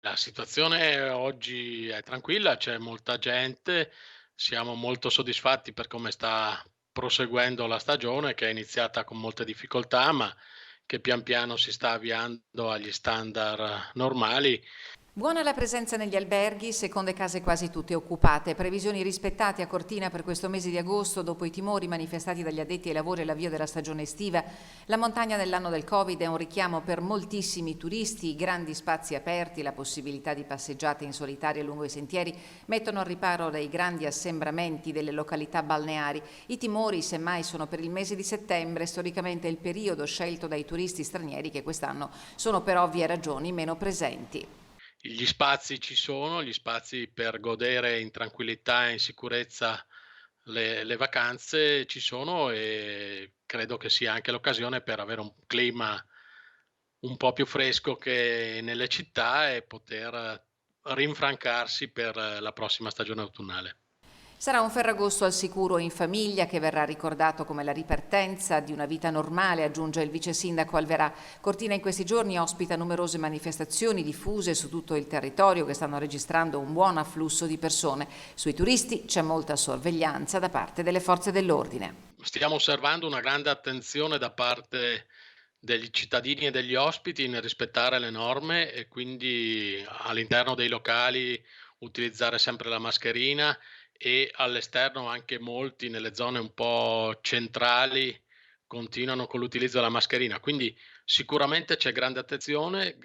La situazione oggi è tranquilla, c'è molta gente, siamo molto soddisfatti per come sta proseguendo la stagione, che è iniziata con molte difficoltà, ma che pian piano si sta avviando agli standard normali. Buona la presenza negli alberghi, seconde case quasi tutte occupate, previsioni rispettate a Cortina per questo mese di agosto dopo i timori manifestati dagli addetti ai lavori e l'avvio della stagione estiva. La montagna nell'anno del Covid è un richiamo per moltissimi turisti, i grandi spazi aperti, la possibilità di passeggiate in solitaria lungo i sentieri mettono al riparo dai grandi assembramenti delle località balneari. I timori semmai sono per il mese di settembre, storicamente il periodo scelto dai turisti stranieri che quest'anno sono per ovvie ragioni meno presenti. Gli spazi ci sono, gli spazi per godere in tranquillità e in sicurezza le vacanze ci sono e credo che sia anche l'occasione per avere un clima un po' più fresco che nelle città e poter rinfrancarsi per la prossima stagione autunnale. Sarà un Ferragosto al sicuro in famiglia che verrà ricordato come la ripartenza di una vita normale, aggiunge il vice sindaco Alverà. Cortina in questi giorni ospita numerose manifestazioni diffuse su tutto il territorio che stanno registrando un buon afflusso di persone. Sui turisti c'è molta sorveglianza da parte delle forze dell'ordine. Stiamo osservando una grande attenzione da parte degli cittadini e degli ospiti nel rispettare le norme e quindi all'interno dei locali utilizzare sempre la mascherina e all'esterno anche molti nelle zone un po' centrali continuano con l'utilizzo della mascherina. Quindi sicuramente c'è grande attenzione,